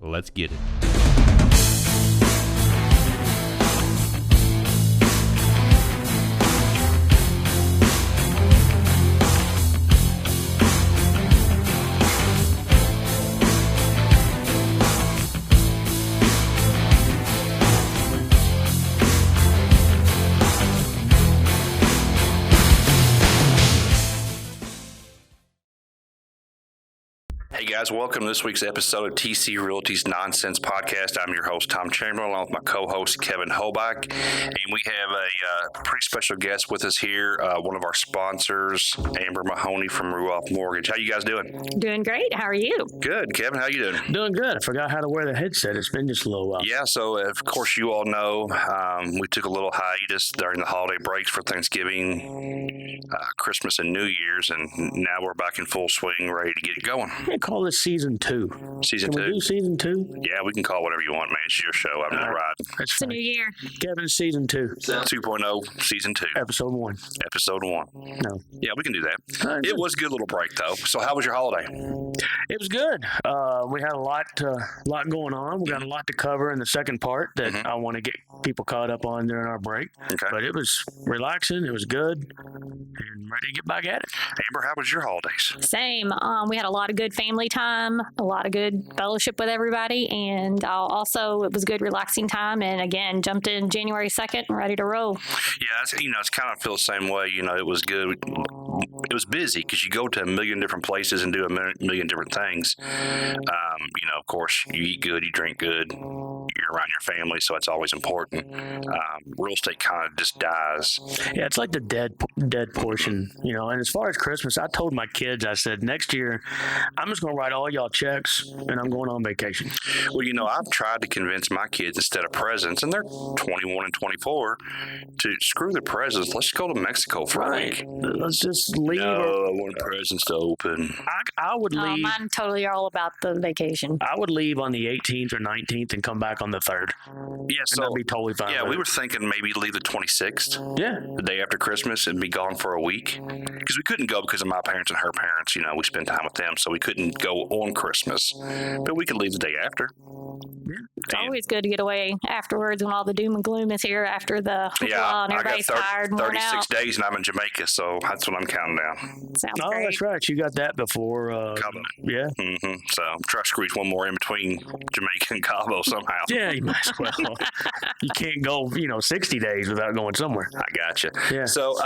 Let's get it. Hey guys, welcome to this week's episode of TC Realty's Nonsense Podcast. I'm your host, Tom Chamberlain, along with my co-host, Kevin Hobach. And we have a pretty special guest with us here, one of our sponsors, Amber Mahoney from Ruoff Mortage. How you guys doing? Doing great. How are you? Good. Kevin, how you doing? Doing good. I forgot how to wear the headset. It's been just a little while. Yeah, so of course you all know we took a little hiatus during the holiday breaks for Thanksgiving, Christmas, and New Year's, and now we're back in full swing, ready to get it going. They call this season 2. Season Can 2? we do season 2? Yeah, we can call whatever you want, man. It's your show. I'm just riding. That's It's a new year. Kevin's season 2. 2.0, season 2. Episode 1. Episode 1. No. Yeah, we can do that. Good. It was a good little break, though. So how was your holiday? It was good. We had a lot going on. We got a lot to cover in the second part that I want to get people caught up on during our break. Okay. But it was relaxing. It was good. And ready to get back at it. Amber, how was your holidays? Same. We had a lot of good family time, a lot of good fellowship with everybody, and also it was good relaxing time. And again, jumped in January 2nd and ready to roll. Yeah, it's kind of feel the same way. It was good. It was busy because you go to a million different places and do a million different things. Of course, you eat good, you drink good, you're around your family, so it's always important. Real estate kind of just dies. Yeah, it's like the dead portion, And as far as Christmas, I told my kids, I said, next year, I'm just going to write all y'all checks, and I'm going on vacation. Well, I've tried to convince my kids instead of presents, and they're 21 and 24, to screw the presents. Let's go to Mexico for a week. Let's just leave. No, I want presents to open. I would leave. Mine totally all about the vacation. I would leave on the 18th or 19th and come back on the 3rd. Yeah, so that'd be totally fine. Yeah, with we it. were thinking maybe leave the 26th. Yeah. The day after Christmas and be gone for a week. Because we couldn't go because of my parents and her parents. We spend time with them, so we couldn't go on Christmas. But we could leave the day after. It's always good to get away afterwards when all the doom and gloom is here after the hoopla and everybody's tired and worn out. 36 days and I'm in Jamaica, so that's what I'm counting down. Sounds Oh, great. that's right. You got that before. Cabo. Yeah. So try to squeeze one more in between Jamaica and Cabo somehow. Yeah, you might as well. You can't go, 60 days without going somewhere. I gotcha. Yeah. So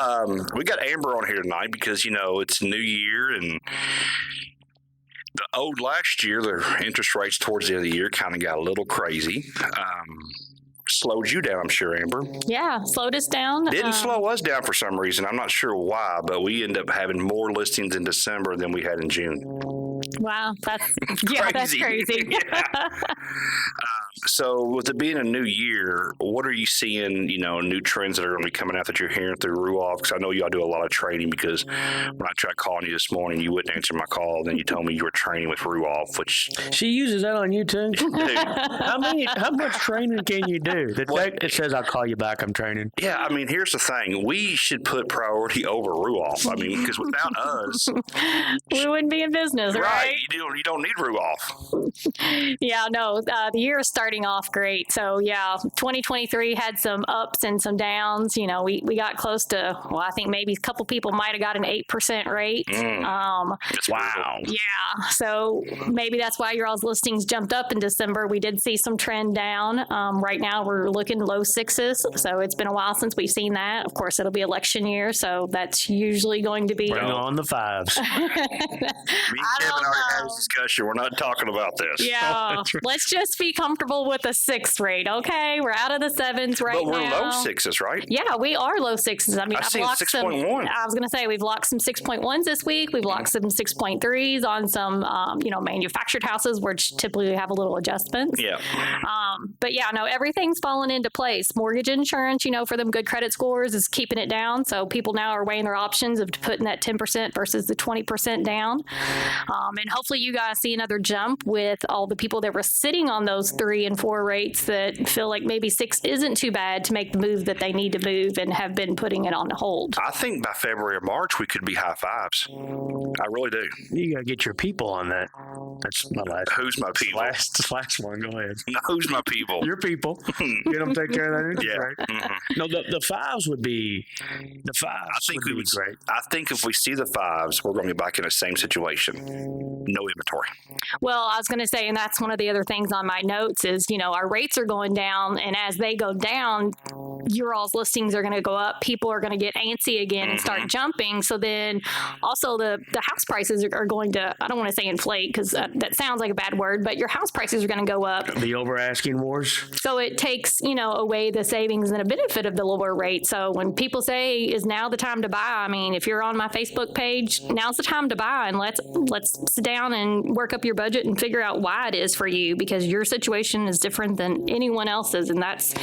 we got Amber on here tonight because, it's New Year and last year, the interest rates towards the end of the year kind of got a little crazy. Slowed you down, I'm sure, Amber. Yeah, slowed us down. Didn't slow us down for some reason. I'm not sure why, but we ended up having more listings in December than we had in June. Wow, that's crazy. Yeah. So with it being a new year, what are you seeing, new trends that are going to be coming out that you're hearing through Ruoff? Because I know y'all do a lot of training because when I tried calling you this morning, you wouldn't answer my call. Then you told me you were training with Ruoff, which... She uses that on you too? Dude. How much training can you do? It says, I'll call you back, I'm training. Yeah, here's the thing. We should put priority over Ruoff. Because without us... we wouldn't be in business, right? You don't need Ruoff. Yeah, no, the year is starting off great. So, yeah, 2023 had some ups and some downs. We got close to, I think maybe a couple people might have got an 8% rate. Wow. Yeah, so maybe that's why your all's listings jumped up in December. We did see some trend down. Right now, we're looking low 6s. So it's been a while since we've seen that. Of course, it'll be election year. So that's usually going to be... Bring on the 5s. Me and Kevin already had this discussion. We're not talking about this. Yeah, let's just be comfortable with a 6 rate, okay? We're out of the 7s right now. But we're low 6s, right? Yeah, we are low 6s. I've seen locked 6.1. I was going to say we've locked some 6.1s this week. We've locked some 6.3s on some, manufactured houses, which typically have a little adjustments. Yeah. But yeah, no, everything's fallen into place. Mortgage insurance, for them good credit scores is keeping it down. So people now are weighing their options of putting that 10% versus the 20% down. And hopefully you guys see another jump with all the people that were sitting on those 3 and 4 rates that feel like maybe 6 isn't too bad to make the move that they need to move and have been putting it on hold. I think by February or March, we could be high 5s. I really do. You got to get your people on that. That's my last. Who's my people? Last one. Go ahead. No, who's my people? Your people. Get them take care of that. Yeah. Right? Mm-hmm. No, the 5s would be. The 5s. I think would be great. I think if we see the 5s, we're going to be back in the same situation. No inventory. Well, I was going to say, and that's one of the other things on my notes is, our rates are going down, and as they go down, your all's listings are going to go up. People are going to get antsy again and start jumping. So then also the house prices are going to, I don't want to say inflate because that sounds like a bad word, but your house prices are going to go up. The over asking wars. So it takes, away the savings and a benefit of the lower rate. So when people say, is now the time to buy? I mean, if you're on my Facebook page, now's the time to buy, and let's sit down and work up your budget and figure out why it is for you, because your situation is different than anyone else's, and it's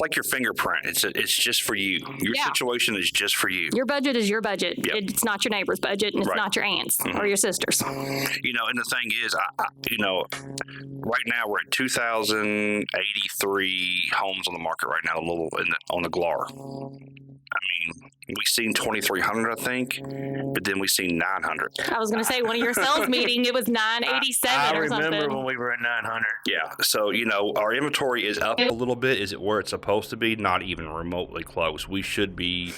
like your fingerprint. It's just for you. Your situation is just for you. Your budget is your budget. Yep. It's not your neighbor's budget, and it's not your aunt's or your sister's. And the thing is, right now we're at 2,083 homes on the market right now, on the GLAR. I mean, we've seen 2,300, I think, but then we've seen 900. I was going to say, one of your sales meeting, it was 987 or something. I remember when we were at 900. Yeah. So, our inventory is up a little bit. Is it where it's supposed to be? Not even remotely close. We should be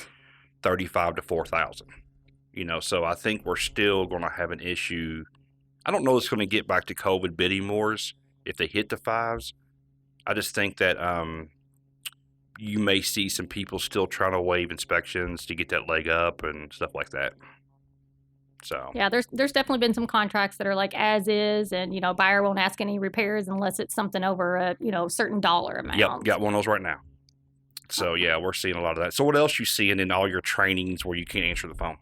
35 to 4,000. So I think we're still going to have an issue. I don't know if it's going to get back to COVID bidding wars if they hit the 5s. I just think that you may see some people still trying to waive inspections to get that leg up and stuff like that. So yeah, there's definitely been some contracts that are like as is, and buyer won't ask any repairs unless it's something over a certain dollar amount. Yep, got one of those right now. So yeah, we're seeing a lot of that. So what else you seeing in all your trainings where you can't answer the phone?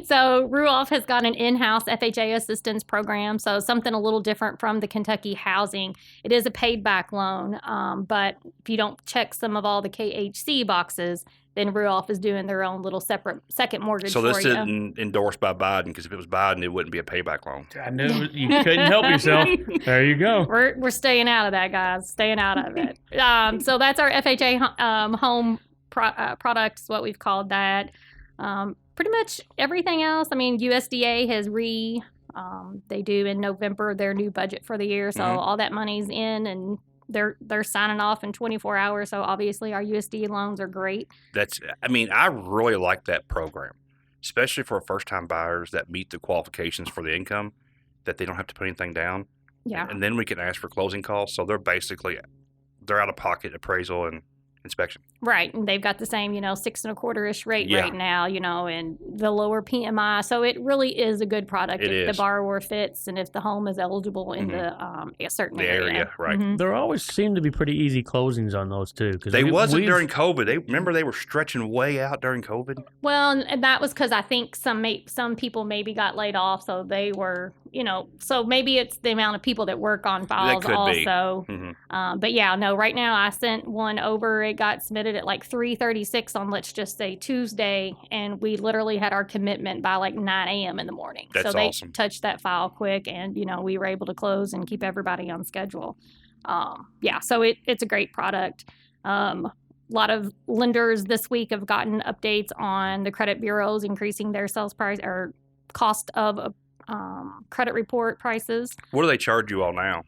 So Ruoff has got an in-house FHA assistance program, so something a little different from the Kentucky housing. It is a paid back loan, but if you don't check some of all the KHC boxes, then Ruoff is doing their own little separate second mortgage for you. So this isn't endorsed by Biden, because if it was Biden, it wouldn't be a payback loan. I knew you couldn't help yourself. There you go. We're staying out of that, guys. Staying out of it. So that's our FHA home product is what we've called that. Pretty much everything else. I mean, USDA has they do in November their new budget for the year, so all that money's in, and they're signing off in 24 hours. So obviously our USDA loans are great. I really like that program, especially for first-time buyers that meet the qualifications for the income, that they don't have to put anything down. Yeah. And then we can ask for closing costs. So they're out of pocket appraisal and inspection. Right. And they've got the same, 6.25-ish rate right now, and the lower PMI. So it really is a good product if the borrower fits and if the home is eligible in a certain area. Right. Mm-hmm. There always seem to be pretty easy closings on those too. They wasn't during COVID. Remember they were stretching way out during COVID? Well, and that was because I think some people maybe got laid off. So they were, so maybe it's the amount of people that work on files also. But yeah, no, right now I sent one over. It got submitted at like 3:36 on, let's just say, Tuesday, and we literally had our commitment by like 9 a.m. in the morning. That's so they awesome. Touched that file quick, and we were able to close and keep everybody on schedule. So it's a great product. A lot of lenders this week have gotten updates on the credit bureaus increasing their sales price or cost of credit report prices. What do they charge you all now?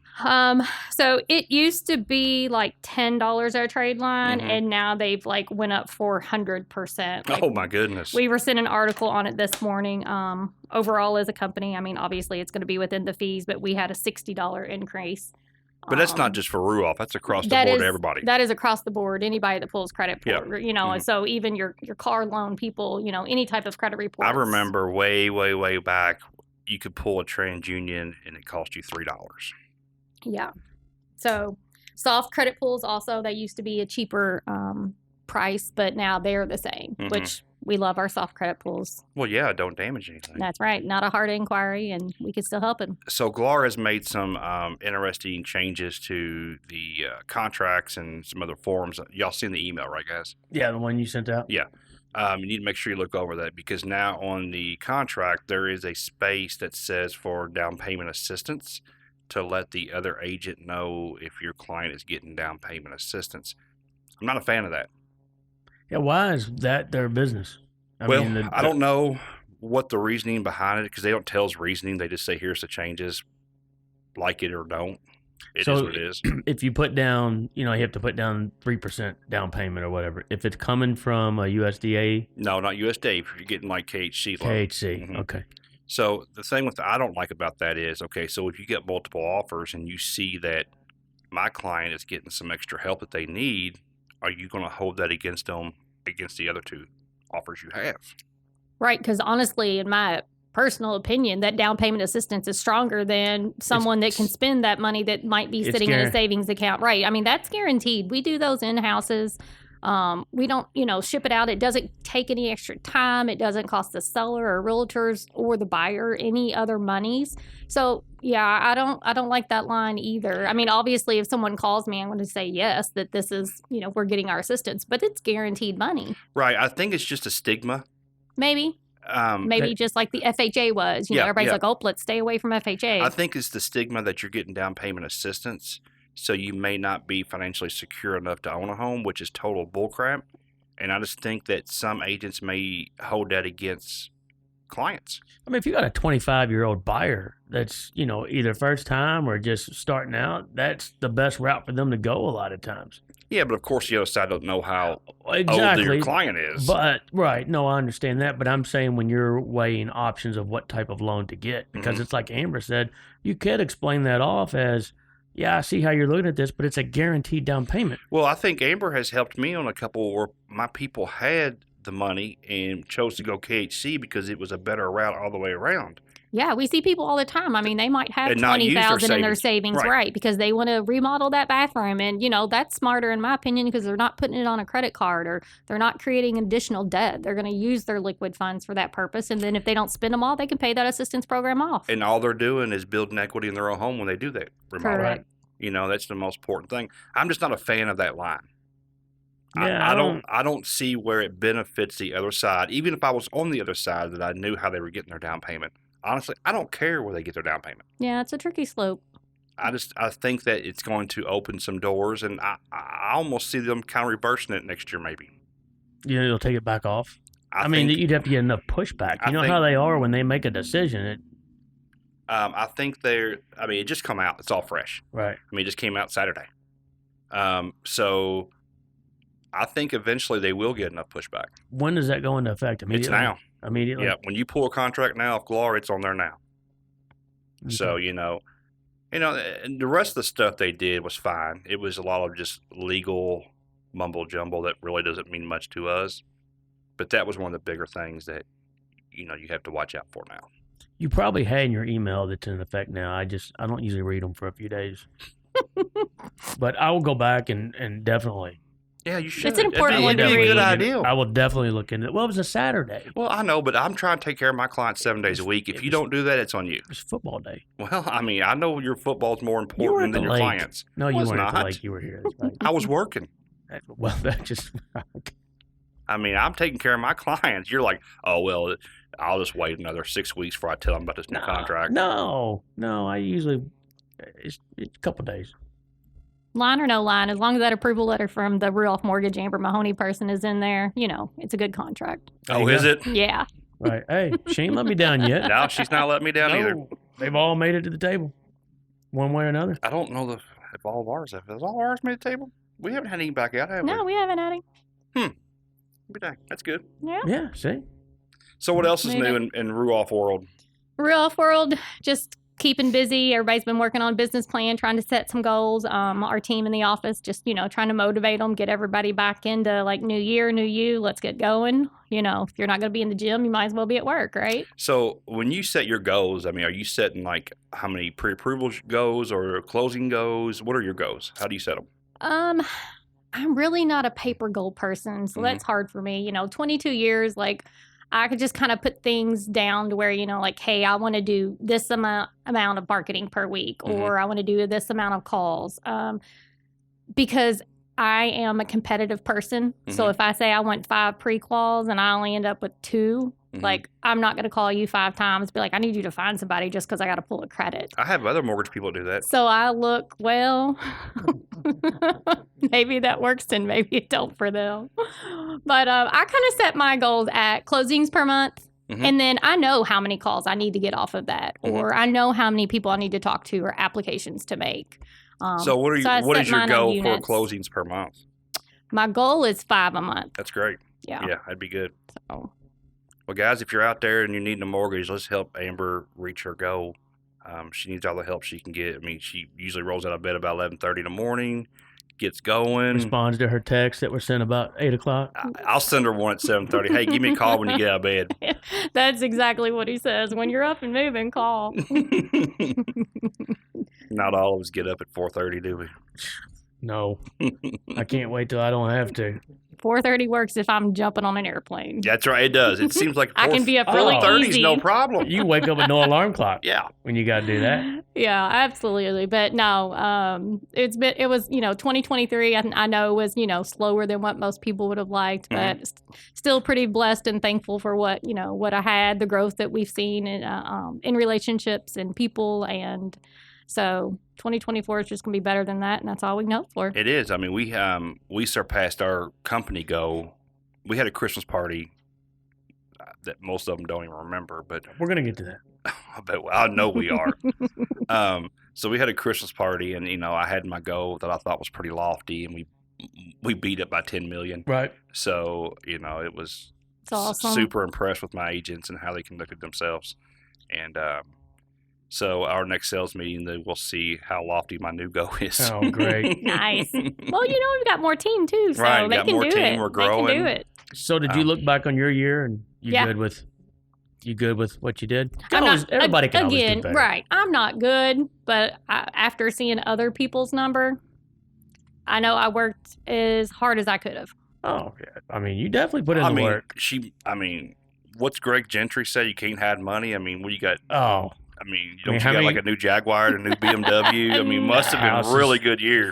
So it used to be like $10 our trade line, and now they've went up 400%. Oh my goodness. We were sent an article on it this morning. Overall as a company, I mean, obviously it's going to be within the fees, but we had a $60 increase. But that's not just for Ruoff. That's across the board to everybody. That is across the board. Anybody that pulls credit, so even your car loan people, any type of credit report. I remember way, way, way back, you could pull a TransUnion and it cost you $3. Yeah. So soft credit pulls also, they used to be a cheaper price, but now they're the same, which we love our soft credit pulls. Well, yeah, don't damage anything. That's right. Not a hard inquiry, and we can still help them. So GLAR has made some interesting changes to the contracts and some other forms. Y'all seen the email, right, guys? Yeah, the one you sent out. Yeah. You need to make sure you look over that, because now on the contract, there is a space that says for down payment assistance. to let the other agent know if your client is getting down payment assistance. I'm not a fan of that. Yeah, why is that their business? I don't know what the reasoning behind it, because they don't tell us reasoning. They just say, here's the changes, like it or don't. It is what it is. If you put down, you have to put down 3% down payment or whatever. If it's coming from a USDA? No, not USDA. If you're getting like KHC loan. KHC, okay. So the thing I don't like about that is, okay, so if you get multiple offers and you see that my client is getting some extra help that they need, are you going to hold that against them, against the other two offers you have? Right, because honestly, in my personal opinion, that down payment assistance is stronger than someone that can spend that money that might be sitting in a savings account. Right. I mean, that's guaranteed. We do those in houses. We don't, ship it out. It doesn't take any extra time. It doesn't cost the seller or realtors or the buyer any other monies. So yeah, I don't like that line either. I mean, obviously, if someone calls me, I'm going to say yes, that this is, we're getting our assistance, but it's guaranteed money. Right. I think it's just a stigma. Maybe just like the FHA was. Everybody's like, oh, let's stay away from FHA. I think it's the stigma that you're getting down payment assistance, so you may not be financially secure enough to own a home, which is total bullcrap. And I just think that some agents may hold that against clients. I mean, if you got a 25-year-old buyer that's, either first time or just starting out, that's the best route for them to go a lot of times. Yeah, but of course the other side don't know how old your client is. But right, no, I understand that. But I'm saying when you're weighing options of what type of loan to get, because it's like Amber said, you could explain that off as, yeah, I see how you're looking at this, but it's a guaranteed down payment. Well, I think Amber has helped me on a couple where my people had the money and chose to go KHC because it was a better route all the way around. Yeah, we see people all the time. I mean, they might have $20,000 in their savings, right? Because they want to remodel that bathroom, and that's smarter in my opinion because they're not putting it on a credit card or they're not creating additional debt. They're going to use their liquid funds for that purpose, and then if they don't spend them all, they can pay that assistance program off. And all they're doing is building equity in their own home when they do that remodel. Correct. That's the most important thing. I'm just not a fan of that line. Yeah, I don't see where it benefits the other side. Even if I was on the other side, that I knew how they were getting their down payment. Honestly, I don't care where they get their down payment. Yeah, it's a tricky slope. I think that it's going to open some doors, and I almost see them kind of reversing it next year, maybe. They'll take it back off. I mean, you'd have to get enough pushback. You know how they are when they make a decision. I think it just come out. It's all fresh. Right. I mean, it just came out Saturday. So I think eventually they will get enough pushback. When does that go into effect? Immediately? It's now. Immediately? Yeah. When you pull a contract now off GLAR, it's on there now. Okay. So, and the rest of the stuff they did was fine. It was a lot of just legal mumble jumble that really doesn't mean much to us. But that was one of the bigger things that, you have to watch out for now. You probably had in your email that's in effect now. I don't usually read them for a few days. But I will go back and definitely. Yeah, you should. It's an important one to read. It'd be a good idea. I will definitely look into it. Well, it was a Saturday. Well, I know, but I'm trying to take care of my clients 7 days a week. If you don't do that, it's on you. It was football day. Well, I mean, I know your football is more important than your clients. No, you weren't at the lake. You were here. I was working. Well, that just... I mean, I'm taking care of my clients. You're like, oh, well, I'll just wait another 6 weeks before I tell them about this new contract. No, I usually... It's a couple days. Line or no line, as long as that approval letter from the Ruoff Mortage Amber Mahoney person is in there, it's a good contract. Oh, is it? Yeah. Right. Hey, she ain't let me down yet. No, she's not letting me down either. They've all made it to the table, one way or another. I don't know if all of ours have. Has all of ours made the table? We haven't had any back out, have we? No, we haven't had any. That's good. Yeah. Yeah, see? So what else is new in Ruoff world? Ruoff world, just keeping busy. Everybody's been working on a business plan, trying to set some goals. Our team in the office, just, trying to motivate them, get everybody back into like new year, new you, let's get going. If you're not going to be in the gym, you might as well be at work, right? So when you set your goals, I mean, are you setting like how many pre-approval goes or closing goes? What are your goals? How do you set them? I'm really not a paper goal person, so that's hard for me. 22 years, like I could just kind of put things down to where, like, hey, I want to do this amount of marketing per week, or I want to do this amount of calls, because I am a competitive person. So if I say I want 5 pre-quals and I only end up with 2, Mhm. Like, I'm not going to call you 5 times, be like, I need you to find somebody just because I got to pull a credit. I have other mortgage people that do that. So I look, well, maybe that works and maybe it don't for them. But I kind of set my goals at closings per month. Mhm. And then I know how many calls I need to get off of that, Mhm. or I know how many people I need to talk to or applications to make. So what I what set is your mine on goal for units. closings per month? My goal is 5 a month. That's great. Yeah. Yeah, that'd be good. So, Well, guys, if you're out there and you're needing a mortgage, let's help Amber reach her goal. She needs all the help she can get. I mean, she usually rolls out of bed about 11:30 in the morning, gets going. Responds to her texts that were sent about 8 o'clock. I'll send her one at 7:30. Hey, give me a call when you get out of bed. that's exactly what he says. When you're up and moving, call. Not all of us get up at 4:30, do we? No, I can't wait till I don't have to. 4:30 works if I'm jumping on an airplane. That's right. It does. It seems like I can be up really 4:30 is easy. no problem. You wake up with no alarm clock Yeah. when you got to do that. Yeah, absolutely. But no, it was 2023. I know was slower than what most people would have liked, Mm-hmm. but still pretty blessed and thankful for what I had, the growth that we've seen in relationships and people, and so 2024 is just gonna be better than that, and that's all we can hope for. It is. I mean, we surpassed our company goal. We had a Christmas party that most of them don't even remember, but We're going to get to that. I know we are. So we had a Christmas party, and I had my goal that I thought was pretty lofty, and we beat it by 10 million. Right. So it was It's awesome. super impressed with my agents and how they conducted themselves, and so our next sales meeting, we'll see how lofty my new goal is. Oh, great. Nice. Well, we've got more team too, so Right, they got can more do team, it. we're They can growing. do it. So did you look back on your year and Yeah. good with what you did? I'm not- Everybody can always again, do better. right. I'm not good, but after seeing other people's number, I know I worked as hard as I could have. Oh, yeah. I mean, you definitely put in the work. What's Greg Gentry said? You can't hide money. I mean, what you got? Oh, Don't how you got many- like a new Jaguar and a new BMW? I mean, must have been Houses. a really good year.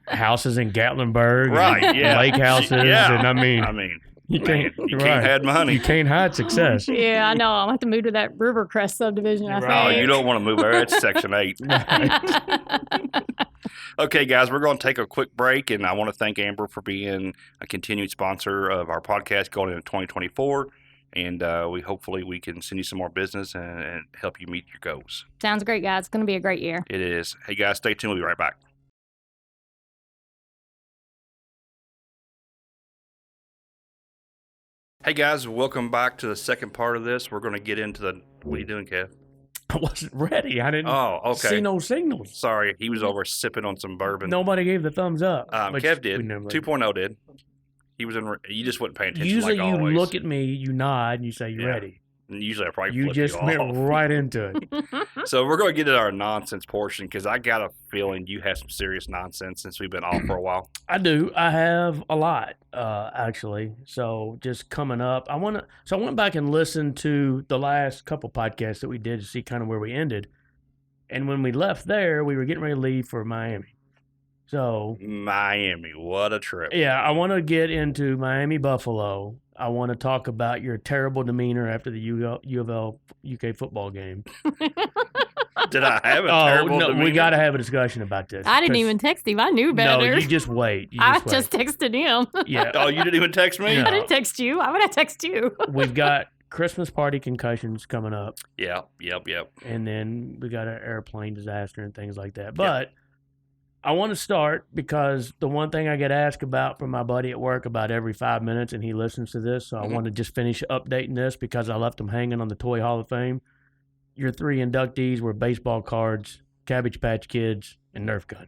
houses in Gatlinburg, Right, and yeah. lake houses, Yeah. and I mean, you man, can't, you right. can't hide money. You can't hide success. Yeah, I know. I'll have to move to that Rivercrest subdivision, I Right. Oh, think. you don't want to move there. It's Section 8. Okay, guys, we're going to take a quick break, and I want to thank Amber for being a continued sponsor of our podcast going into 2024. And hopefully we can send you some more business and help you meet your goals. Sounds great, guys. It's going to be a great year. It is. Hey, guys, stay tuned. We'll be right back. Hey, guys, welcome back to the second part of this. We're going to get into the... What are you doing, Kev? I wasn't ready. I didn't Oh, okay. see no signals. Sorry, he was over sipping on some bourbon. Nobody gave the thumbs up. which Kev we did. never- 2.0 did. He was in. You just wasn't paying attention. Usually like you always. look at me, you nod, and you say, "You Yeah. ready?" And usually I probably You flip just you went off. right into it. So we're going to get to our nonsense portion because I got a feeling you have some serious nonsense since we've been off for a while. I do. I have a lot, actually. So just coming up, I went back and listened to the last couple podcasts that we did to see kind of where we ended. And when we left there, we were getting ready to leave for Miami. So Miami, what a trip! yeah, I want to get into Miami, Buffalo. I want to talk about your terrible demeanor after the U of L UK football game. Did I have a terrible no, we demeanor? got to have a discussion about this. I didn't 'cause- even text him. I knew better. No, you just wait. You I just wait. just texted him. Yeah, Oh, you didn't even text me? No. I didn't text you. Why would I text you? we've got Christmas party concussions coming up, Yeah, yep. and then we got an airplane disaster and things like that. But I want to start because the one thing I get asked about from my buddy at work about every 5 minutes, and he listens to this, so I want to just finish updating this because I left him hanging on the Toy Hall of Fame. Your 3 inductees were baseball cards, Cabbage Patch Kids, and Nerf gun.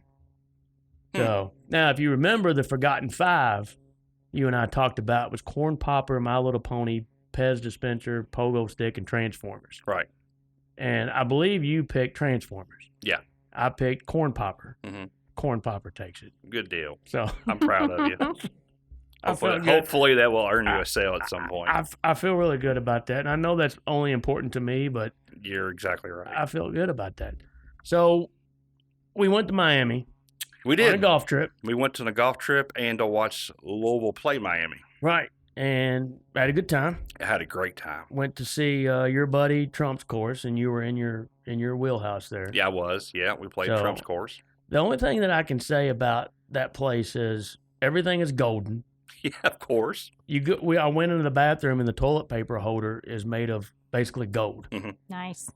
So now, if you remember the forgotten 5 you and I talked about was Corn Popper, My Little Pony, Pez dispenser, Pogo stick, and Transformers. Right. And I believe you picked Transformers. Yeah. I picked Corn Popper. Mhm. Corn Popper takes it. Good deal. So I'm proud of you. I feel good. Hopefully that will earn you a sale at some point. I feel really good about that. And I know that's only important to me, but You're exactly right. I feel good about that. So we went to Miami We on a did. golf trip. We went on a golf trip and to watch Louisville play Miami. Right. and I had a good time. I had a great time. Went to see your buddy Trump's course, and you were in your wheelhouse there. Yeah, I was. Yeah, we played Trump's course. The only thing that I can say about that place is everything is golden. Yeah, of course. I went into the bathroom, and the toilet paper holder is made of basically gold. Mm-hmm. Nice.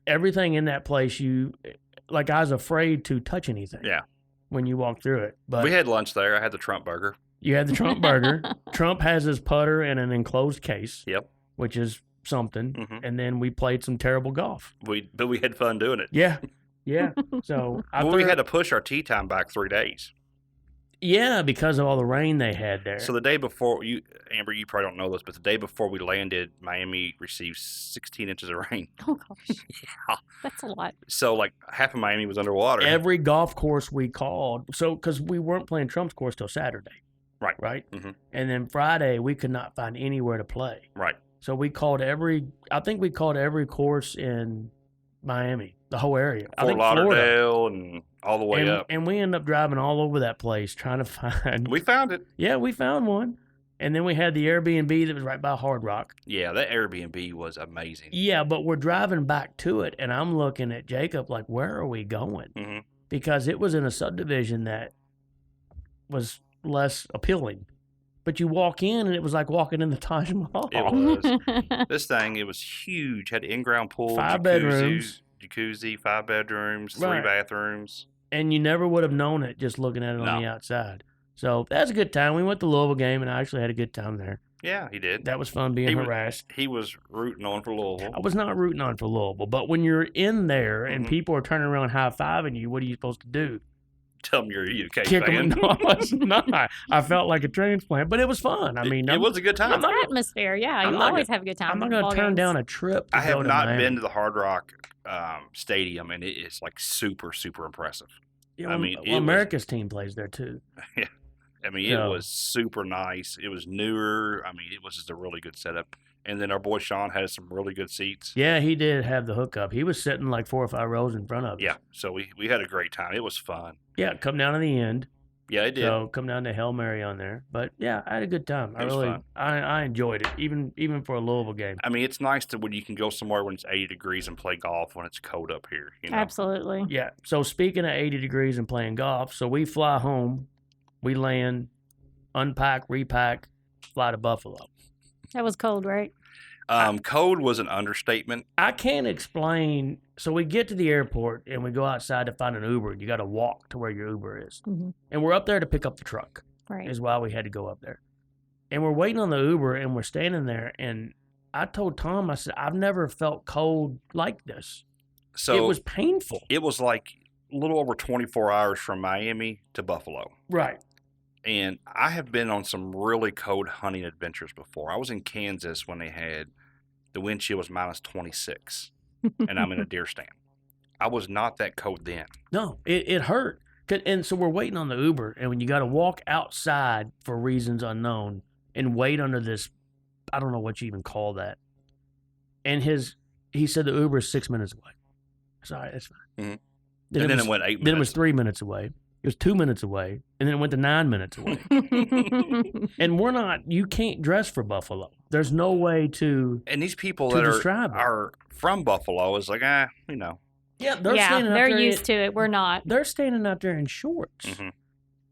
Everything in that place, I was afraid to touch anything. Yeah. When you walk through it. But we had lunch there. I had the Trump burger. You had the Trump burger. Trump has his putter in an enclosed case. Yep. Which is something. Mm-hmm. And then we played some terrible golf. But we had fun doing it. Yeah. Yeah. So we had to push our tee time back 3 days. Yeah, because of all the rain they had there. So the day before, Amber, you probably don't know this, but the day before we landed, Miami received 16 inches of rain. Oh, gosh. Yeah. That's a lot. So, like, half of Miami was underwater. Every golf course we called, because we weren't playing Trump's course till Saturday. Right. Right? Mm-hmm. And then Friday, we could not find anywhere to play. Right. So we called every course in Miami, the whole area. Fort Lauderdale and all the way up. And we ended up driving all over that place trying to find. We found it. Yeah, we found one. And then we had the Airbnb that was right by Hard Rock. Yeah, that Airbnb was amazing. Yeah, but we're driving back to it, and I'm looking at Jacob like, where are we going? Mm-hmm. Because it was in a subdivision that was less appealing. But you walk in, and it was like walking in the Taj Mahal. It was. This thing, it was huge. Had in-ground pool, 5 bedrooms. Jacuzzi, 5 bedrooms, 3 Right. bathrooms. And you never would have known it just looking at it on the outside. So that's a good time. We went to the Louisville game, and I actually had a good time there. Yeah, he did. That was fun being harassed. He was rooting on for Louisville. I was not rooting on for Louisville, but when you're in there and people are turning around high-fiving you, what are you supposed to do? Tell them you're a UK Kick fan. them? No, I was not. I felt like a transplant, but it was fun. I mean, it was a good time. It's an atmosphere. Yeah, you always have a good time. I'm not going to turn down a trip. I have not Miami. been to the Hard Rock Stadium, and it is like super, super impressive. Yeah, I mean, America's team plays there too. Yeah. I mean, it was super nice. It was newer. I mean, it was just a really good setup. And then our boy Sean had some really good seats. Yeah, he did have the hookup. He was sitting like 4 or 5 rows in front of us. Yeah, so we had a great time. It was fun. Yeah, come down to the end. Yeah, it did. So come down to Hail Mary on there. But yeah, I had a good time. I enjoyed it, even for a Louisville game. I mean, it's nice when you can go somewhere when it's 80 degrees and play golf when it's cold up here. You know? Absolutely. Yeah. So speaking of 80 degrees and playing golf, so we fly home, we land, unpack, repack, fly to Buffalo. That was cold, right? Cold was an understatement. I can't explain. So we get to the airport and we go outside to find an Uber. You got to walk to where your Uber is. Mm-hmm. And we're up there to pick up the truck. Right. Is why we had to go up there. And we're waiting on the Uber and we're standing there. And I told Tom, I said, I've never felt cold like this. So it was painful. It was like a little over 24 hours from Miami to Buffalo. Right. And I have been on some really cold hunting adventures before. I was in Kansas when the wind chill was minus 26, and I'm in a deer stand. I was not that cold then. No, it hurt. And so we're waiting on the Uber, and when you got to walk outside for reasons unknown and wait under this, I don't know what you even call that. And he said the Uber is 6 minutes away. Sorry, that's fine. Mm-hmm. Then it went 8 minutes. Then it was 3 minutes away. It was 2 minutes away, and then it went to 9 minutes away. And you can't dress for Buffalo. There's no way to. And these people that are from Buffalo is like, you know. Yeah, they're used to it. We're not. They're standing out there in shorts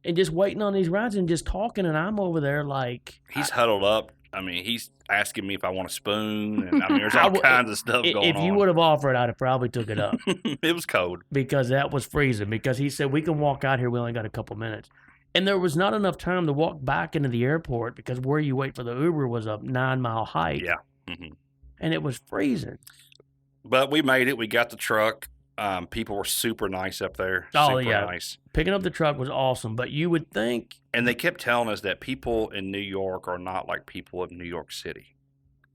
and just waiting on these rides and just talking, and I'm over there like. He's huddled up. I mean, he's asking me if I want a spoon, and I mean, there's all kinds of stuff going on. If you would have offered, I'd have probably took it up. It was cold. Because that was freezing. Because he said, we can walk out here. We only got a couple minutes. And there was not enough time to walk back into the airport because where you wait for the Uber was a 9-mile hike. Yeah. Mm-hmm. And it was freezing. But we made it. We got the truck. People were super nice up there. Oh, super yeah. Nice. Picking up the truck was awesome. But you would think. And they kept telling us that people in New York are not like people of New York City.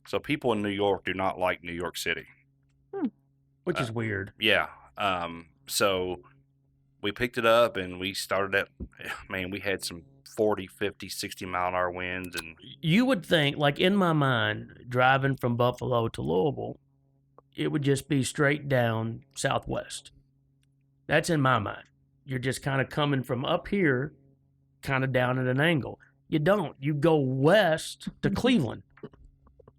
So people in New York do not like New York City. Which is weird. Yeah. So we picked it up and we started we had some 40, 50, 60-mile-an-hour winds. And you would think, like in my mind, driving from Buffalo to Louisville, it would just be straight down southwest. That's in my mind. You're just kind of coming from up here, kind of down at an angle. You don't. You go west to Cleveland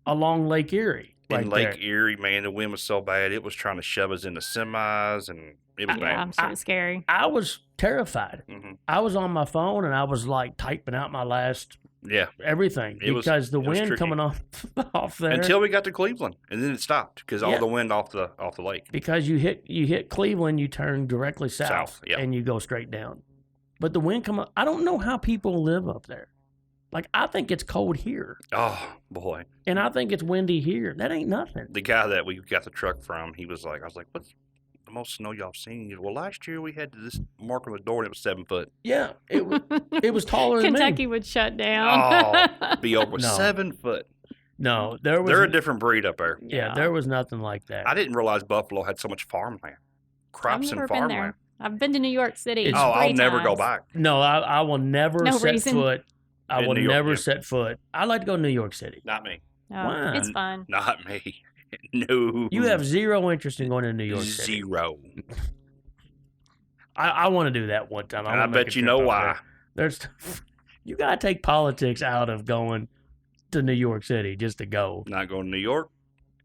along Lake Erie. In Lake there. Erie, man, the wind was so bad. It was trying to shove us into semis, and it was bad. I'm sure it's scary. I was terrified. Mhm. I was on my phone and I was like typing out my last Yeah. everything It was- because the it was wind tricky. coming off there. Until we got to Cleveland, and then it stopped because all Yeah. the wind off the lake. because you hit Cleveland, you turn directly south, yeah. and you go straight down. But the wind come up. I don't know how people live up there. Like, I think it's cold here, Oh boy, and I think it's windy here. That ain't nothing. the guy that we got the truck from, he was like, I was like, what's the most snow y'all seen? He goes, well, last year we had this mark on the door and it was 7 foot. Yeah, it was taller than Kentucky me. would shut down. Oh, be over No. 7 foot. No, there was. They're a different breed up there. yeah, there was nothing like that. I didn't realize Buffalo had so much farmland, crops I've and never been farmland. there. I've been to New York City. It's- Oh, I'll 3 never go times. back. No, I will never No set reason. foot. I In will New York, never yeah. set foot. I like to go to New York City. Not me. Oh, Why? it's fun. Not me. No. You have zero interest in going to New York City. zero. I want to do that one time. And I wanna make bet a you trip know over why. there. There's, you gotta take politics out of going to New York City just to go. Not going to New York.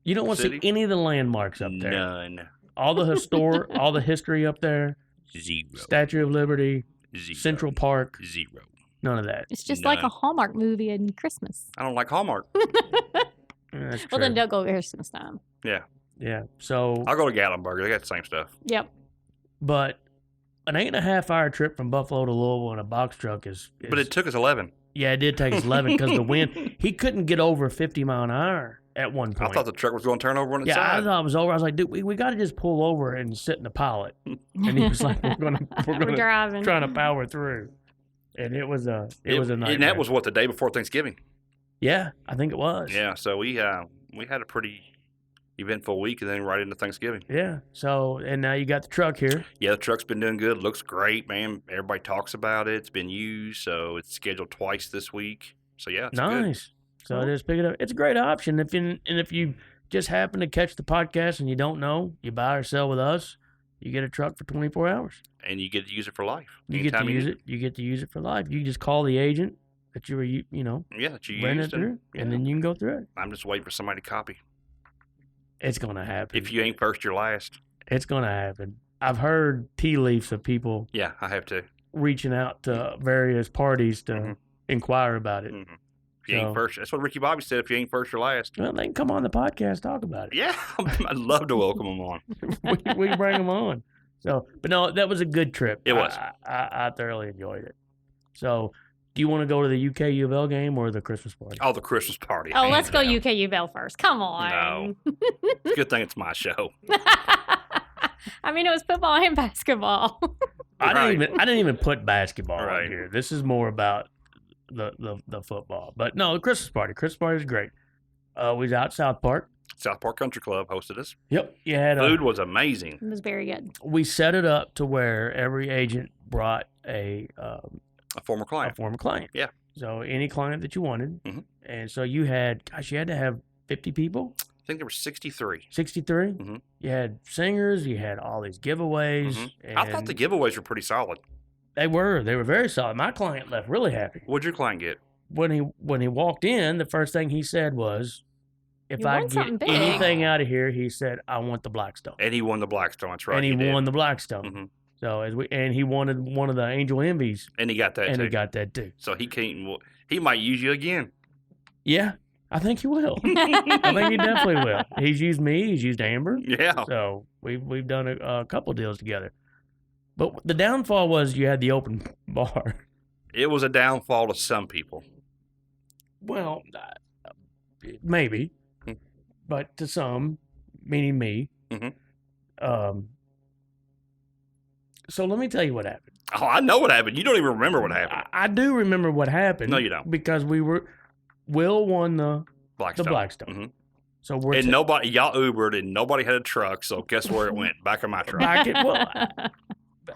You don't want to see City? any of the landmarks up there. None. All the all the history up there. Zero. Statue of Liberty, Zero. Central Park. Zero. None of that. It's just like a None. Hallmark movie in Christmas. I don't like Hallmark. That's Well, then true. don't go Christmas time. Yeah. So, I'll go to Gatlinburg. They got the same stuff. Yep. but an 8.5 hour trip from Buffalo to Louisville in a box truck is But it took us 11. yeah, it did take us 11 because the wind. He couldn't get over 50 mile an hour at one point. I thought the truck was going to turn over on its Yeah, I side. thought it was over. I was like, dude, we got to just pull over and sit in the pilot. And he was like, we're We're gonna driving. trying to power through. And it was a nightmare. And that was what, the day before Thanksgiving. yeah, I think it was. Yeah, so we had a pretty eventful week and then right into Thanksgiving. Yeah. So and now you got the truck here. Yeah, the truck's been doing good. Looks great, man. Everybody talks about it. It's been used, so it's scheduled twice this week. So yeah, it's good. Nice. So just pick it up. It's a great option. If you just happen to catch the podcast and you don't know, you buy or sell with us, you get a truck for 24 hours. And you get to use it for life. You get to Anytime use need it. You get to use it for life. You just call the agent that you were, you know, Yeah, that you renting it used. through, Yeah. and then you can go through it. I'm just waiting for somebody to copy. It's gonna happen. If you ain't first, you're last. It's gonna happen. I've heard tea leaves of people Yeah, I have to. reaching out to various parties to Mhm. inquire about it. Mhm. If you So- ain't first, that's what Ricky Bobby said. If you ain't first, you're last. Well, they can come on the podcast talk about it. Yeah, I'd love to welcome them on. we bring them on. So, but no, that was a good trip. It was. I thoroughly enjoyed it. So, do you want to go to the UK U of L game or the Christmas party? Oh, the Christmas party. Oh, hands let's go down. UK U of L first. Come on. It's a good thing it's my show. I mean, it was football and basketball. I didn't even put basketball Right. in here. This is more about the football. But no, the Christmas party. Christmas party was great. We was out South Park. South Park Country Club hosted us. Yep, you had Food was amazing. It was very good. we set it up to where every agent brought a A former client. former client. Yeah. So any client that you wanted, Mhm. and so you had you had to have 50 people, I think there were 63. 63. Mhm. You had singers. You had all these giveaways. Mhm. And I thought the giveaways were pretty solid. they were very solid. My client left really happy What'd your client get? when he walked in. The first thing he said was, "If You I want something get big." anything out of here," he said, "I want the Blackstone." And he won the Blackstone. That's right. and he did. won the Blackstone. Mhm. So he wanted one of the Angel Envies, And he got that and too. he got that too. So he can't. He might use you again. Yeah, I think he will. I think he definitely will. He's used me. He's used Amber. Yeah. So we've done a couple deals together. But the downfall was you had the open bar. It was a downfall to some people. Well, maybe, Hmm. but to some, meaning me. Mhm. So let me tell you what happened. Oh, I know what happened. You don't even remember what happened. I do remember what happened. No, you don't. Because Will won the Blackstone. Blackstone. Mhm. So we're And nobody, y'all Ubered, and nobody had a truck. So guess where it went? Back in my truck. back at well,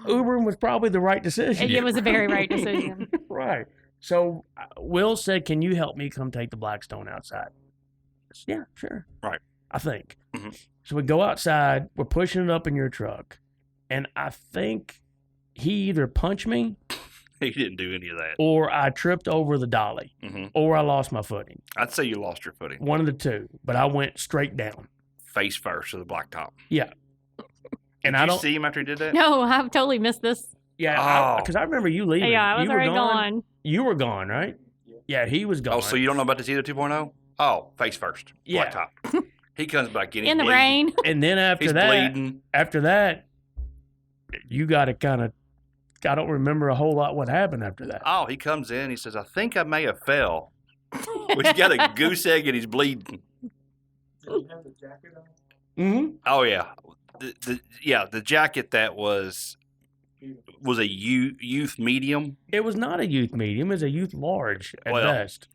Ubering was probably the right decision. It was a very right decision. Right. So Will said, "Can you help me come take the Blackstone outside?" I said, yeah, sure. Right. I think. Mhm. So we go outside. We're pushing it up in your truck, and I think he either punched me He didn't do any of that. or I tripped over the dolly, or I lost my footing. I'd say you lost your footing. One of the two, but I went straight down. Face first to the blacktop. Yeah. And Did you see him after he did that? No, I've totally missed this. Yeah, because I remember you leaving. Yeah, I was already gone. You were gone, right? Yeah, he was gone. Oh, so you don't know about the Zeta 2.0? Oh, face first. Yeah. Blacktop. He comes back in. In the rain. And then He's bleeding. after that, you got to kind of, I don't remember a whole lot what happened after that. Oh, he comes in. He says, I think I may have fell. But he's got a goose egg and he's bleeding. Did he have the jacket on? Mm-hmm. Oh, yeah. The jacket that was a youth medium. It was not a youth medium. It was a youth large at best.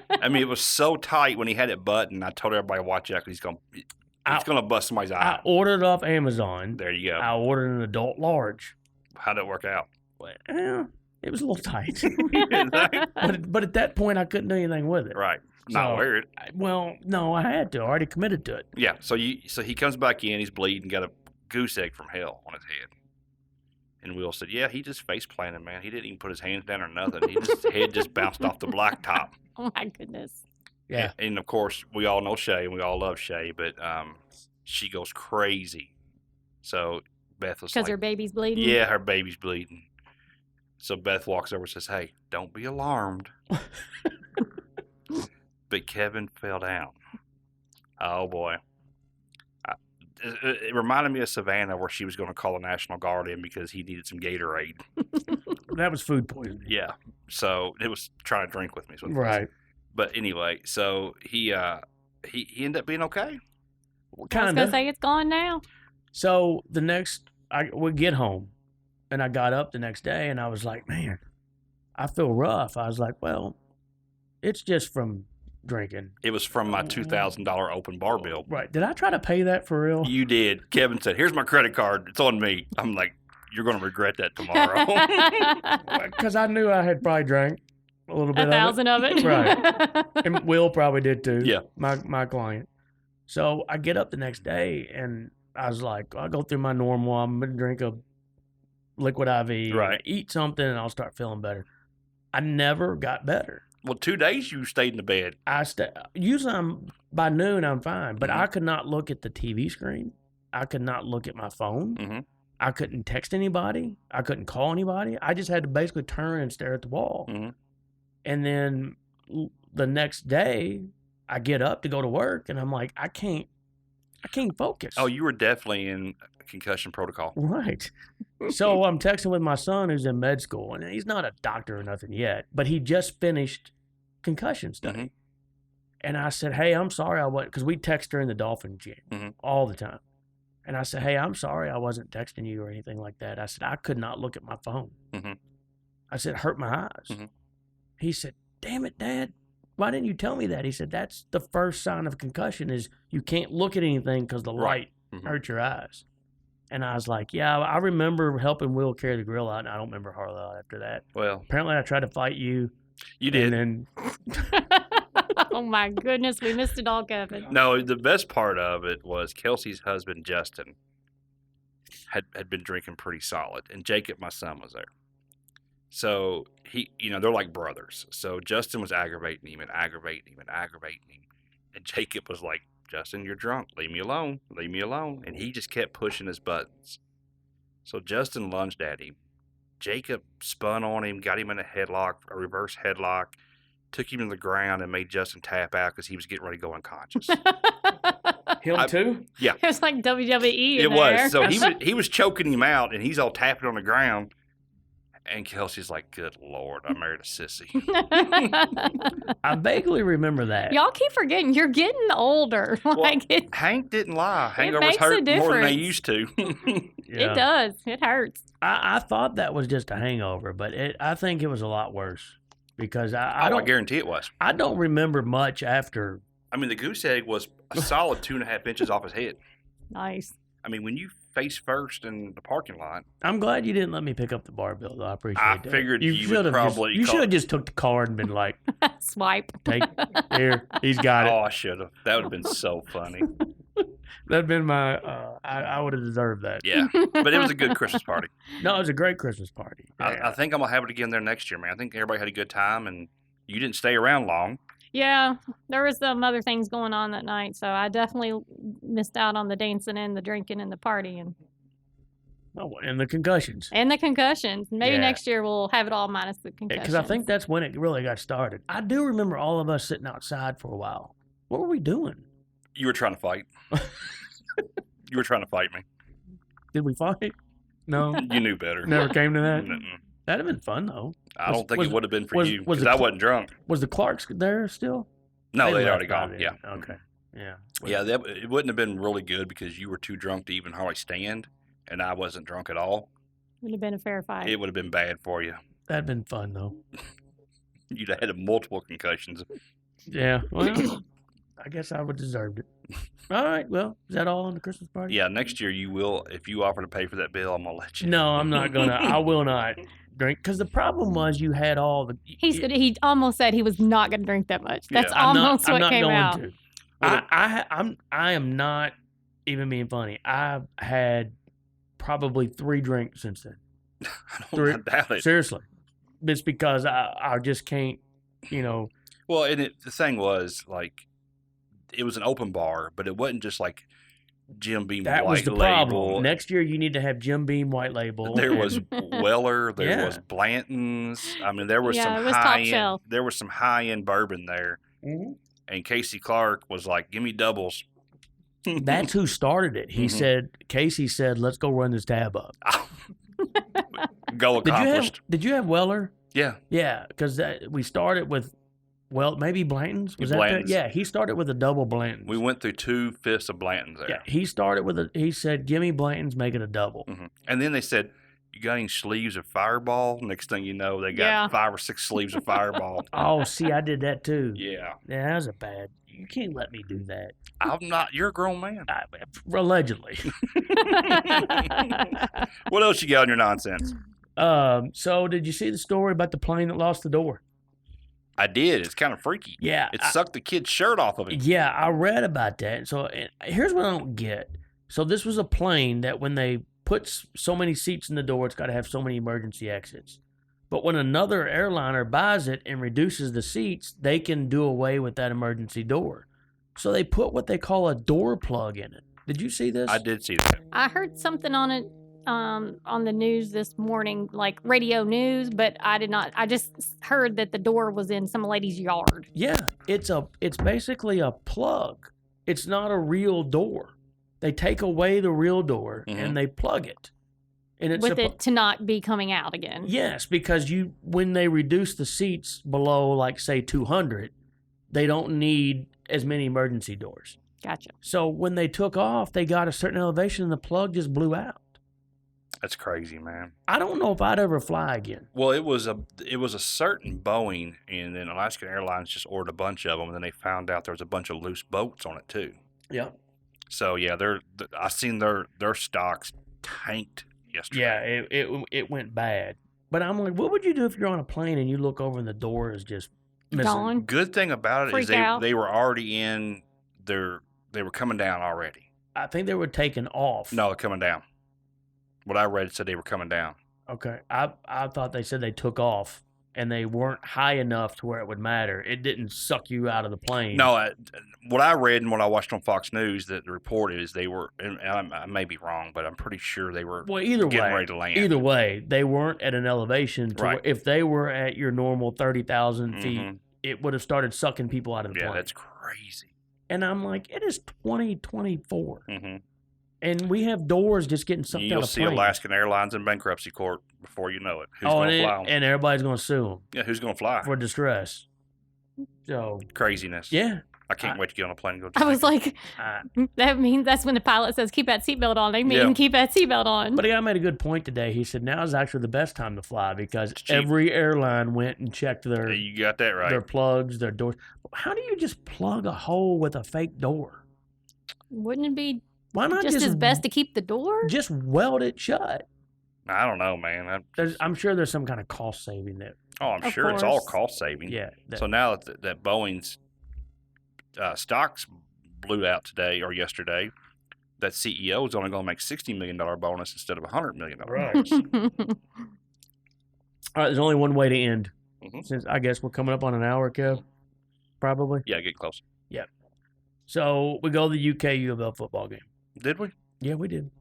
I mean, it was so tight when he had it buttoned. I told everybody, watch out because it's going to bust somebody's eye. I ordered it off Amazon. There you go. I ordered an adult large. How'd it work out? Well, it was a little tight. but at that point, I couldn't do anything with it. Right. Not wear it. Well, no, I had to. I already committed to it. Yeah. So he comes back in. He's bleeding. Got a goose egg from hell on his head. And Will said, "Yeah, he just face planted, man. He didn't even put his hands down or nothing. His head just bounced off the blacktop." Oh my goodness. Yeah. And of course, we all know Shay, and we all love Shay, but she goes crazy. So Beth was Because like, her baby's bleeding? "Yeah, her baby's bleeding." So Beth walks over and says, "Hey, don't be alarmed." But Kevin fell down. Oh, boy. It reminded me of Savannah where she was going to call the National Guard in because he needed some Gatorade. That was food poisoning. Yeah. So it was trying to drink with me. Right. But anyway, so he ended up being okay. I was Kind going of. to say it's gone now. So the next, I would get home, and I got up the next day, and I was like, man, I feel rough. I was like, well, it's just from drinking. It was from my $2,000 open bar bill. Right. Did I try to pay that for real? You did. Kevin said, "Here's my credit card. It's on me." I'm like, "You're going to regret that tomorrow." Because I knew I had probably drank a little bit 1,000 of it. Right. And Will probably did too. Yeah. My client. So I get up the next day, and I was like, I'll go through my normal. I'm going to drink a liquid IV, Right. eat something, and I'll start feeling better. I never got better. Well, 2 days you stayed in the bed. Usually by noon I'm fine, but Mhm. I could not look at the TV screen. I could not look at my phone. Mhm. I couldn't text anybody. I couldn't call anybody. I just had to basically turn and stare at the wall. Mhm. And then the next day I get up to go to work, and I'm like, I can't focus. Oh, you were definitely in concussion protocol. Right. So I'm texting with my son who's in med school, and he's not a doctor or nothing yet, but he just finished concussion study. Mhm. And I said, hey, I'm sorry I wasn't, because we text during the Dolphins game Mhm. all the time. And I said, hey, I'm sorry I wasn't texting you or anything like that. I said, I could not look at my phone. Mhm. I said, it hurt my eyes. Mhm. He said, damn it, Dad. Why didn't you tell me that? He said, that's the first sign of concussion is you can't look at anything because the light Mhm. hurt your eyes. And I was like, yeah, I remember helping Will carry the grill out, and I don't remember how long after that. Well, Apparently, I tried to fight you. you did. And then, Oh my goodness, we missed it all, Kevin. No, the best part of it was Kelsey's husband, Justin, had been drinking pretty solid, and Jacob, my son, was there. So they're like brothers. So Justin was aggravating him. And Jacob was like, Justin, you're drunk. Leave me alone. And he just kept pushing his buttons. So Justin lunged at him. Jacob spun on him, got him in a reverse headlock, took him to the ground, and made Justin tap out because he was getting ready to go unconscious. him too? It was like WWE. It in there. was. So he was choking him out, and he's all tapping on the ground. And Kelsey's like, good Lord, I married a sissy. I vaguely remember that. Y'all keep forgetting you're getting older. Hank didn't lie. Hangovers makes a hurt more than they difference. used to. Yeah. It does. It hurts. I thought that was just a hangover, but I think it was a lot worse because I I guarantee it was. I don't remember much after. I mean, the goose egg was a solid 2.5 inches off his head. Nice. I mean, when you face first in the parking lot, I'm glad you didn't let me pick up the bar bill, though. I appreciate I that. figured you would should have probably you call- should have just took the card and been like, Swipe. take here, he's got it. oh, I should have. That would have been so funny. That'd been my. I would have deserved that. Yeah, but it was a good Christmas party. No, it was a great Christmas party. I think I'm gonna have it again there next year, man. I think everybody had a good time, and you didn't stay around long. Yeah, there was some other things going on that night, so I definitely missed out on the dancing and the drinking and the partying. Oh, and the concussions. And the concussions. Maybe Yeah. next year we'll have it all minus the concussions. Because I think that's when it really got started. I do remember all of us sitting outside for a while. What were we doing? You were trying to fight. You were trying to fight me. Did we fight? No, You knew better. never came to that. Mm-mm. That'd have been fun though. I don't think it would have been for you was because the I cl- wasn't drunk. Was the Clarks there still? No, they'd left already by gone. then. Yeah. Okay. Yeah. Yeah, it wouldn't have been really good because you were too drunk to even hardly stand, and I wasn't drunk at all. Would have been a fair fight. It would have been bad for you. That'd been fun though. You'd have had multiple concussions. Yeah. Well, I guess I would deserved it. All right. Well, is that all on the Christmas party? Yeah, next year you will. If you offer to pay for that bill, I'm gonna let you. No, I'm not gonna. I will not drink because the problem was you had all the. He almost said he was not going to drink that much. That's Yeah. almost I'm what not came going out. to. I am not even being funny. I've had probably 3 drinks since then. I don't doubt it. Seriously, it's because I just can't. You know. Well, and the thing was like, it was an open bar, but it wasn't just like Jim Beam That White was the Label. problem. Next year, you need to have Jim Beam White Label. There was Weller. There Yeah. was Blanton's. I mean, there was Yeah, some it was top high end. shelf. There was some high end bourbon there, Mhm. and Casey Clark was like, "Give me doubles." That's who started it. He Mhm. said, Casey said, let's go run this tab up. Goal accomplished. Did you have Weller? Yeah, Yeah, because we started with, well, maybe Blanton's. Was that Blanton's. Yeah, he started with a double Blanton's. we went through 2 fifths of Blanton's there. Yeah, he started with he said, give me Blanton's, make it a double. Mhm. And then they said, "You got any sleeves of Fireball?" Next thing you know, they got Yeah. 5 or 6 sleeves of Fireball. Oh, see, I did that too. Yeah, Yeah, that was a bad. You can't let me do that. I'm not. You're a grown man. Allegedly. What else you got on your nonsense? So did you see the story about the plane that lost the door? I did. It's kind of freaky. Yeah. It sucked the kid's shirt off of him. Yeah, I read about that. So here's what I don't get. So this was a plane that when they put so many seats in the door, it's got to have so many emergency exits. But when another airliner buys it and reduces the seats, they can do away with that emergency door. So they put what they call a door plug in it. Did you see this? I did see that. I heard something on it on the news this morning, like radio news, but I did not. I just heard that the door was in some lady's yard. Yeah, it's basically a plug. It's not a real door. They take away the real door Mhm. and they plug it. And it's With it to not be coming out again. Yes, because when they reduce the seats below, like say 200, they don't need as many emergency doors. Gotcha. So when they took off, they got a certain elevation and the plug just blew out. That's crazy, man. I don't know if I'd ever fly again. Well, it was a certain Boeing, and then Alaskan Airlines just ordered a bunch of them, and then they found out there was a bunch of loose bolts on it too. Yeah. So yeah, I seen their stocks tanked yesterday. Yeah, it went bad. But I'm like, what would you do if you're on a plane and you look over and the door is just missing? Gone. Good thing about it is Freak out. they were already in their. They were coming down already. I think they were taken off. No, they're coming down. What I read said they were coming down. Okay. I thought they said they took off and they weren't high enough to where it would matter. It didn't suck you out of the plane. No, what I read and what I watched on Fox News that the report is they were, and I may be wrong, but I'm pretty sure they were Well, either getting way, ready to land. Either way, they weren't at an elevation. To Right. where if they were at your normal 30,000 feet, Mhm. it would have started sucking people out of the Yeah, plane. that's crazy. And I'm like, it is 2024, Mm-hmm. and we have doors just getting sucked You'll out of see planes. Alaskan Airlines in bankruptcy court before you know it. Who's Oh, going to fly 'em? and everybody's going to sue them Yeah, who's going to fly? for distress. So Craziness. yeah, I can't wait to get on a plane and go. I was like, I, that means that's when the pilot says, keep that seatbelt on. They mean Yeah. keep that seatbelt on. but a guy made a good point today. He said now is actually the best time to fly because It's cheap. every airline went and checked Yeah, their you got that right. plugs, their doors. How do you just plug a hole with a fake door? Wouldn't it be Why not just as best to keep the door? just weld it shut? I don't know, man. I'm sure there's some kind of cost saving there. I'm Of sure it's all course. cost saving. Yeah. So now that Boeing's stocks blew out today or yesterday, that CEO is only going to make $60 million bonus instead of $100 million. Right. All right, there's only one way to end. Mhm. Since I guess we're coming up on an hour, Kev. Probably. Yeah, get close. So we go to the UK U of L football game. Did we? Yeah, we did.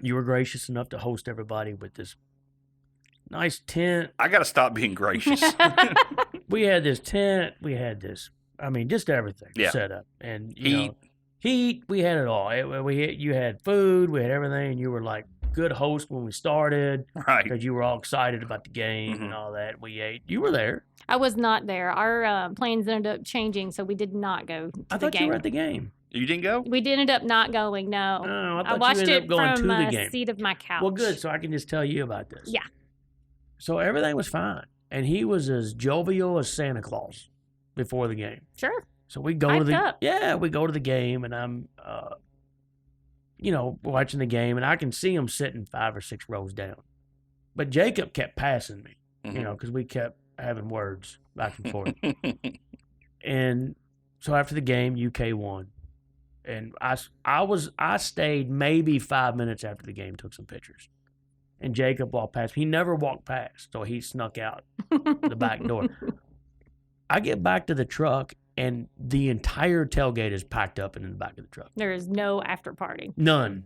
You were gracious enough to host everybody with this nice tent. I got to stop being gracious. We had this tent. We had this. I mean, just everything set up, and heat. We had it all. You had food. We had everything. And you were like good host when we started, Right. Because you were all excited about the game and all that. We ate. You were there. I was not there. Our plans ended up changing, so we did not go to I the thought game. you were at the game. You didn't go? We ended up not going. No, Oh, I thought I watched you ended it up going from to the the game. seat of my couch. Well, good. So I can just tell you about this. Yeah. So everything was fine, and he was as jovial as Santa Claus before the game. Sure. So we go we go to the game, and I'm, watching the game, and I can see him sitting 5 or 6 rows down. But Jacob kept passing me, because we kept having words back and forth. And so after the game, UK won, and I stayed maybe 5 minutes after the game, took some pictures, and Jacob walked past me. He never walked past, so he snuck out the back door. I get back to the truck, and the entire tailgate is packed up and in the back of the truck. There is no after party. None.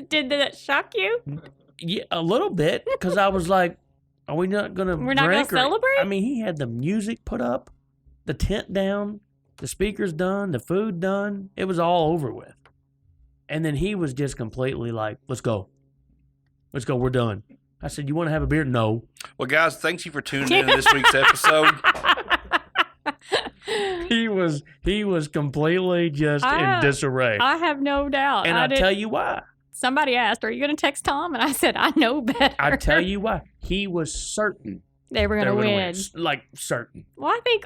Did that shock you? Yeah, a little bit, because I was like, are we not going to We're not going to celebrate? I mean, he had the music put up, the tent down, the speakers done, the food done. It was all over with. And then he was just completely like, let's go. Let's go. We're done. I said, you want to have a beer? No. Well, guys, thank you for tuning in to this week's episode. He was completely just in disarray. I have no doubt. And I'll tell you why. Somebody asked, are you going to text Tom? And I said, I know better. I tell you why. He was certain they were going to win. Like, certain. Well, I think,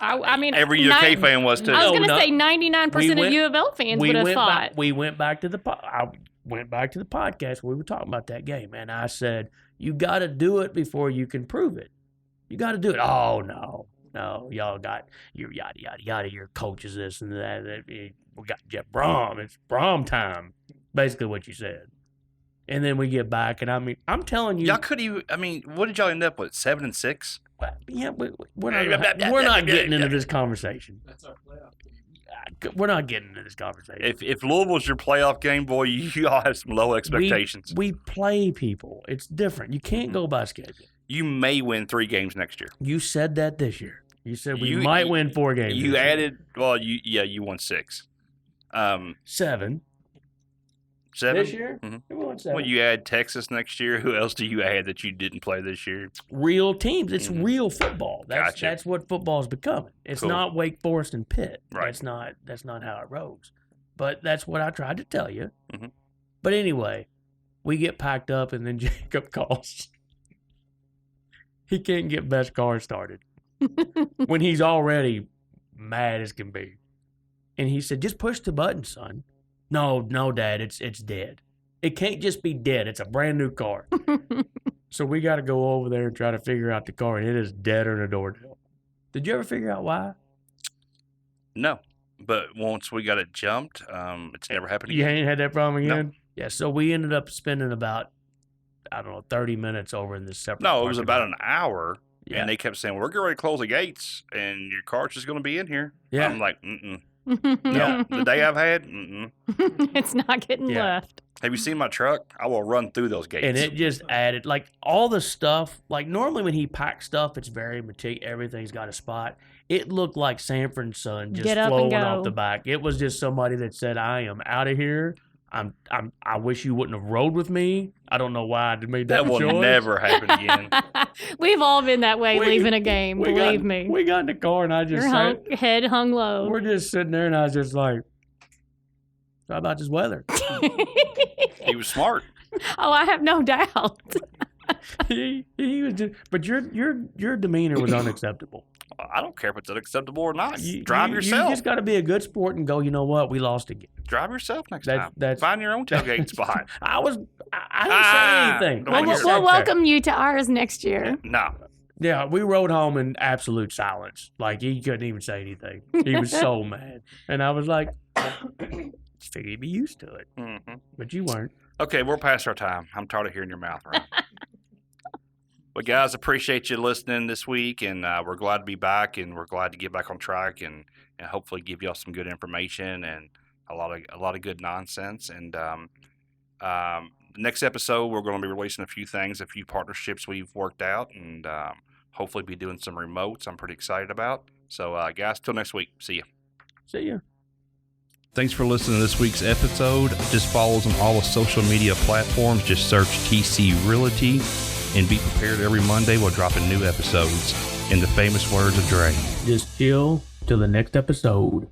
I mean. Every UK fan was too. I was going to say 99% of U of L fans would have thought. We went back to the podcast. We were talking about that game. And I said, you got to do it before you can prove it. You got to do it. Oh, no, y'all got your yada, yada, yada, your coaches, this and that. We got Jeff Brom. It's Brom time. Basically what you said. And then we get back, and I mean, I'm telling you. Y'all could even, I mean, what did y'all end up with, 7-6? Yeah, we're not getting into this conversation. That's our playoff game. We're not getting into this conversation. If Louisville's your playoff game, boy, you all have some low expectations. We play people. It's different. You can't go by schedule. You may win 3 games next year. You said that this year. You said we might win 4 games. You added, well, you won 6. 7. 7? This year? Mm-hmm. We won 7. Well, you add Texas next year. Who else do you add that you didn't play this year? Real teams. It's real football. Gotcha. That's what football's becoming. It's not Wake Forest and Pitt. Right. That's not how it rolls. But that's what I tried to tell you. Mm-hmm. But anyway, we get packed up, and then Jacob calls. He can't get best car started when he's already mad as can be. And he said, just push the button, son. No, Dad, it's dead. It can't just be dead. It's a brand new car. So we got to go over there and try to figure out the car, and it is deader than a doornail. Did you ever figure out why? No. But once we got it jumped, it's never happened You again. ain't had that problem again? No. Yeah, so we ended up spending about, 30 minutes over in this separate No, it was parking about lot. an hour, Yeah. and they kept saying, we're getting ready to close the gates, and your car's just going to be in here. Yeah. I'm like, no, the day I've had, It's not getting left. Have you seen my truck? I will run through those gates. And it just added, like, all the stuff. Like, normally when he packs stuff, it's very meticulous. Everything's got a spot. It looked like Sanford and Son just Get up and flowing go. off the back. It was just somebody that said, I am out of here. I wish you wouldn't have rode with me. I don't know why I made that that will choice. never happen again. We've all been that way leaving a game, believe me. We got in the car, and I just said, Head hung low. we're just sitting there, and I was just like, how about this weather? He was smart. Oh, I have no doubt. he was just, but your demeanor was unacceptable. I don't care if it's unacceptable or not. You Drive yourself. You just got to be a good sport and go, you know what? We lost again. Drive yourself next That's- time. that's- Find your own tailgate spot. I didn't say anything. don't I make just it We'll sat there. welcome you to ours next year. No. Yeah, we rode home in absolute silence. Like, he couldn't even say anything. He was so mad. And I was like, Just figured you'd be used to it, but you weren't. Okay, we're past our time. I'm tired of hearing your mouth around. But guys, appreciate you listening this week, and we're glad to be back, and we're glad to get back on track, and hopefully give y'all some good information and a lot of good nonsense. And next episode, we're going to be releasing a few things, a few partnerships we've worked out, and hopefully be doing some remotes. I'm pretty excited about. So, guys, till next week. See ya. See ya. Thanks for listening to this week's episode. Just follow us on all the social media platforms. Just search TC Realty and be prepared every Monday. We're dropping new episodes in the famous words of Dre. Just chill till the next episode.